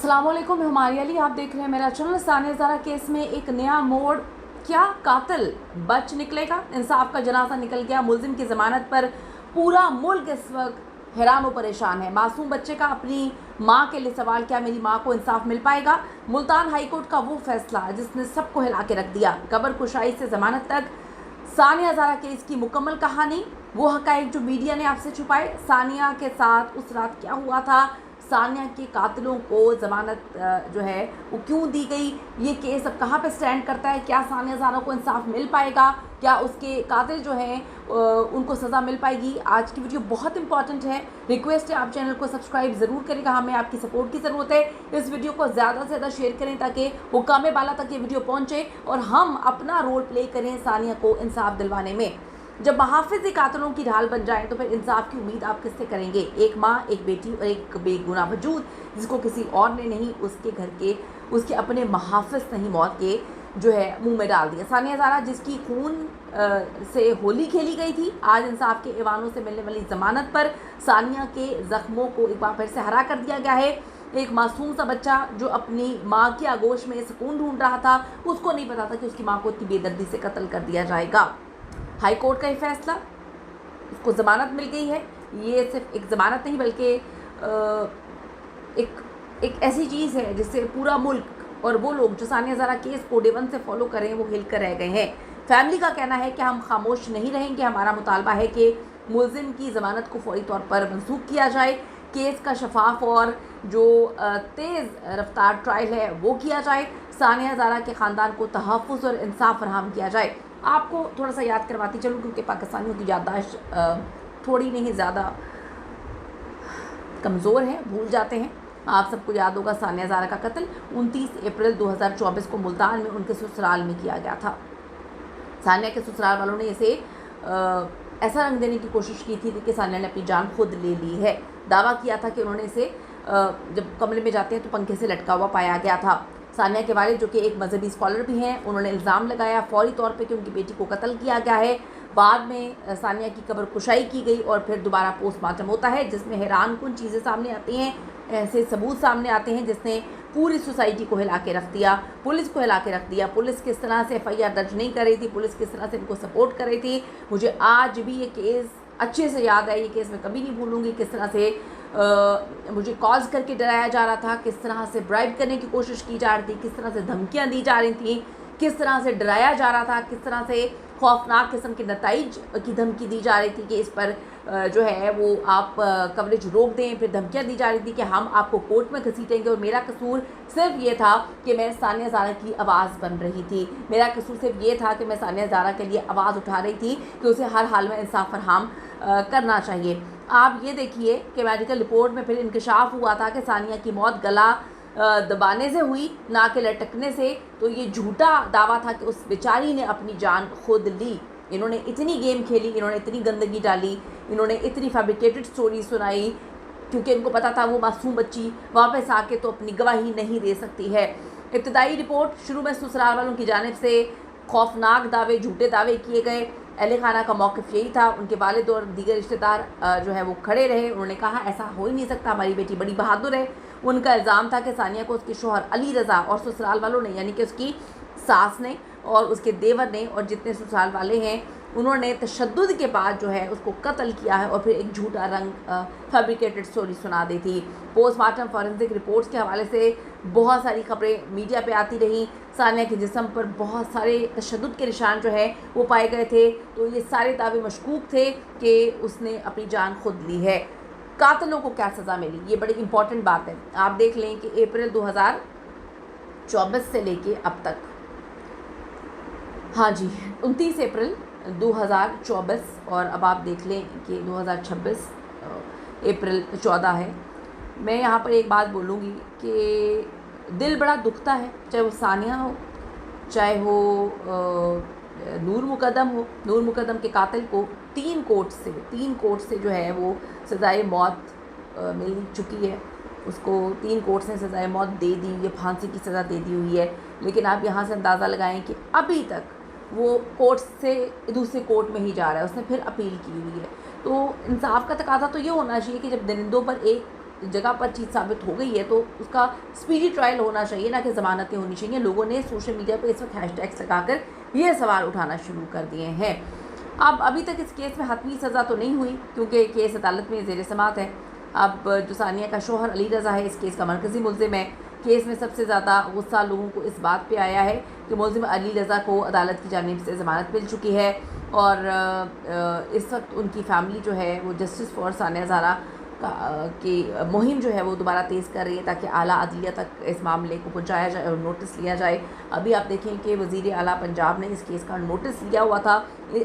अस्सलाम वालेकुम, हमारी अली आप देख रहे हैं मेरा चैनल। सानिया ज़ारा केस में एक नया मोड़, क्या कातिल बच निकलेगा? इंसाफ का जनाजा निकल गया। मुलजिम की ज़मानत पर पूरा मुल्क इस वक्त हैरान और परेशान है। मासूम बच्चे का अपनी माँ के लिए सवाल, क्या मेरी माँ को इंसाफ मिल पाएगा? मुल्तान हाई कोर्ट का वो फैसला जिसने सबको हिला के रख दिया। कबर कुशाई से ज़मानत तक, सानिया ज़ारा केस की मुकम्मल कहानी, वो हक़ाइक़ जो मीडिया ने आपसे छुपाए। सानिया के साथ उस रात क्या हुआ था, सानिया के कातिलों को ज़मानत जो है वो क्यों दी गई, ये केस अब कहाँ पे स्टैंड करता है, क्या सानिया ज़ारा को इंसाफ मिल पाएगा, क्या उसके कातिल जो हैं उनको सज़ा मिल पाएगी? आज की वीडियो बहुत इंपॉर्टेंट है। रिक्वेस्ट है आप चैनल को सब्सक्राइब ज़रूर करेगा, हमें आपकी सपोर्ट की ज़रूरत है। इस वीडियो को ज़्यादा से ज़्यादा शेयर करें ताकि हुक्काम बाला तक ये वीडियो पहुँचे और हम अपना रोल प्ले करें सानिया को इंसाफ दिलवाने में। जब महाफिज कातिलों की ढाल बन जाए तो फिर इंसाफ की उम्मीद आप किससे करेंगे? एक माँ, एक बेटी और एक बेगुनाह वजूद जिसको किसी और ने नहीं, उसके घर के, उसके अपने महाफिज नहीं मौत के जो है मुंह में डाल दिया। सानिया ज़ारा जिसकी खून से होली खेली गई थी, आज इंसाफ के ऐवानों से मिलने वाली ज़मानत पर सानिया के ज़ख्मों को एक बार फिर से हरा कर दिया गया है। एक मासूम सा बच्चा जो अपनी माँ की आगोश में सुकून ढूंढ रहा था, उसको नहीं पता था कि उसकी माँ को इतनी बेदर्दी से कत्ल कर दिया जाएगा। हाई कोर्ट का ये फैसला, उसको ज़मानत मिल गई है। ये सिर्फ एक ज़मानत नहीं बल्कि एक ऐसी चीज़ है जिससे पूरा मुल्क और वो लोग जो सानिया ज़ारा केस को डे वन से फॉलो कर रहे हैं वो हिल कर रह गए हैं। फैमिली का कहना है कि हम खामोश नहीं रहेंगे, हमारा मुतालबा है कि मुलजिम की ज़मानत को फौरी तौर पर मनसूख किया जाए, केस का शफाफ और जो तेज़ रफ्तार ट्रायल है वो किया जाए, सानिया ज़ारा के ख़ानदान को तहफ़्फ़ुज़ और इंसाफ फराहम किया जाए। आपको थोड़ा सा याद करवाती चलूँ क्योंकि पाकिस्तानियों की याददाश्त थोड़ी नहीं ज़्यादा कमज़ोर है, भूल जाते हैं। आप सबको याद होगा सानिया ज़ारा का कत्ल 29 अप्रैल 2024 को मुल्तान में उनके ससुराल में किया गया था। सानिया के ससुराल वालों ने इसे ऐसा रंग देने की कोशिश की थी कि सानिया ने अपनी जान खुद ले ली है। दावा किया था कि उन्होंने इसे जब कमरे में जाते हैं तो पंखे से लटका हुआ पाया गया था। सानिया के वालिद जो कि एक मजहबी स्कॉलर भी हैं, उन्होंने इल्ज़ाम लगाया फौरी तौर पे कि उनकी बेटी को कत्ल किया गया है। बाद में सानिया की कब्र कुशाई की गई और फिर दोबारा पोस्टमार्टम होता है जिसमें हैरानकुन चीज़ें सामने आती हैं, ऐसे सबूत सामने आते हैं जिसने पूरी सोसाइटी को हिला के रख दिया, पुलिस को हिला के रख दिया। पुलिस किस तरह से FIR दर्ज नहीं कर रही थी, पुलिस किस तरह से इनको सपोर्ट कर रही थी। मुझे आज भी ये केस अच्छे से याद है, ये केस मैं कभी नहीं भूलूँगी। किस तरह से मुझे कॉल्स करके डराया जा रहा था, किस तरह से ब्राइब करने की कोशिश की जा रही थी, किस तरह से धमकियाँ दी जा रही थी, किस तरह से डराया जा रहा था, किस तरह से खौफनाक किस्म के नताइज की धमकी दी जा रही थी कि इस पर जो है वो आप कवरेज रोक दें। फिर धमकियाँ दी जा रही थी कि हम आपको कोर्ट में घसीटेंगे और मेरा कसूर सिर्फ ये था कि मैं सानिया ज़ारा की आवाज़ बन रही थी। मेरा कसूर सिर्फ ये था कि मैं सानिया ज़ारा के लिए आवाज़ उठा रही थी कि उसे हर हाल में इंसाफ फराहम करना चाहिए। आप ये देखिए कि मेडिकल रिपोर्ट में फिर इंकशाफ हुआ था कि सानिया की मौत गला दबाने से हुई, ना कि लटकने से। तो ये झूठा दावा था कि उस बेचारी ने अपनी जान खुद ली। इन्होंने इतनी गेम खेली, इन्होंने इतनी गंदगी डाली, इन्होंने इतनी फैब्रिकेटेड स्टोरी सुनाई क्योंकि इनको पता था वो मासूम बच्ची वापस आके तो अपनी गवाही नहीं दे सकती है। इब्तदाई रिपोर्ट शुरू में ससुराल वालों की जानिब से खौफनाक दावे, झूठे दावे किए गए। अहले खाना का मौक़िफ़ यही था, उनके वालिद और दीगर रिश्तेदार जो है वो खड़े रहे। उन्होंने कहा ऐसा हो ही नहीं सकता, हमारी बेटी बड़ी बहादुर है। उनका इल्ज़ाम था कि सानिया को उसके शौहर अली रज़ा और ससुराल वालों ने, यानी कि उसकी सास ने और उसके देवर ने और जितने ससुराल वाले हैं, उन्होंने तशद्दुद के बाद जो है उसको कत्ल किया है और फिर एक झूठा रंग फैब्रिकेटेड स्टोरी सुना दी थी। पोस्टमार्टम फॉरेंसिक रिपोर्ट्स के हवाले से बहुत सारी खबरें मीडिया पे आती रहीं। सानिया के जिस्म पर बहुत सारे तशद्दुद के निशान जो है वो पाए गए थे। तो ये सारे दावे मशकूक थे कि उसने अपनी जान खुद ली है। कातिलों को क्या सज़ा मिली, ये बड़ी इंपॉर्टेंट बात है। आप देख लें कि अप्रैल 2024 से लेके अब तक, हाँ जी 29 अप्रैल 2024 और अब आप देख लें कि 2026 अप्रैल 14 है। मैं यहाँ पर एक बात बोलूँगी कि दिल बड़ा दुखता है, चाहे वो सानिया हो, चाहे वो नूर मुकद्दम हो। नूर मुकद्दम के कातिल को 3 कोर्ट से जो है वो सज़ाए मौत मिल चुकी है। उसको 3 कोर्ट ने सज़ाए मौत दे दी, ये फांसी की सज़ा दे दी हुई है। लेकिन आप यहाँ से अंदाज़ा लगाएं कि अभी तक वो कोर्ट से दूसरे कोर्ट में ही जा रहा है, उसने फिर अपील की हुई है। तो इंसाफ का तकाज़ा तो ये होना चाहिए कि जब दरिंदों पर एक जगह पर चीज़ साबित हो गई है तो उसका स्पीडी ट्रायल होना चाहिए, ना कि ज़मानतें होनी चाहिए। लोगों ने सोशल मीडिया पर इस वक्त हैशटैग्स लगाकर ये सवाल उठाना शुरू कर दिए हैं। अब अभी तक इस केस में हतमी सज़ा तो नहीं हुई क्योंकि केस अदालत में ज़ेर समाअत है। अब जो सानिया का शौहर अली रज़ा है इस केस का मरकज़ी मुल्ज़िम है। केस में सबसे ज़्यादा गुस्सा लोगों को इस बात पे आया है कि मुल्ज़िम अली रज़ा को अदालत की जानिब से ज़मानत मिल चुकी है और इस वक्त उनकी फ़ैमिली जो है वो जस्टिस फॉर सानिया ज़ारा की मुहिम जो है वो दोबारा तेज़ कर रही है ताकि आला अदलिया तक इस मामले को पहुंचाया जाए और नोटिस लिया जाए। अभी आप देखें कि वज़ीर आला पंजाब ने इस केस का नोटिस लिया हुआ था,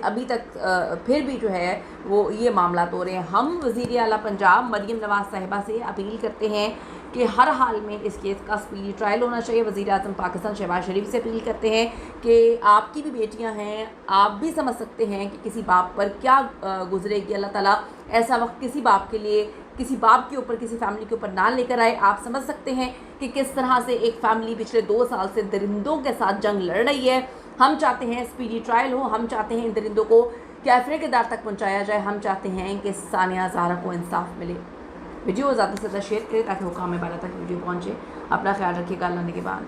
अभी तक फिर भी जो है वो ये मामला तो रहे हैं। हम वज़ीर आला पंजाब मरीम नवाज़ साहिबा से अपील करते हैं कि हर हाल में इस केस का स्पीडी ट्रायल होना चाहिए। वज़ीर आज़म पाकिस्तान शहबाज शरीफ से अपील करते हैं कि आपकी भी बेटियां हैं, आप भी समझ सकते हैं कि किसी बाप पर क्या गुजरेगी। अल्लाह ताला ऐसा वक्त किसी बाप के लिए, किसी बाप के ऊपर, किसी फैमिली के ऊपर ना लेकर आए। आप समझ सकते हैं कि किस तरह से एक फ़ैमिली पिछले 2 साल से दरिंदों के साथ जंग लड़ रही है। हम चाहते हैं स्पीडी ट्रायल हो, हम चाहते हैं इन दरिंदों को कैफरे के दार तक पहुँचाया जाए, हम चाहते हैं कि सानिया ज़ारा को इंसाफ मिले। वीडियो ज़्यादा से ज़्यादा शेयर करें ताकि हुकाम बाला तक वीडियो पहुँचे। अपना ख्याल रखिएगा। अल्लाह ने के बाद।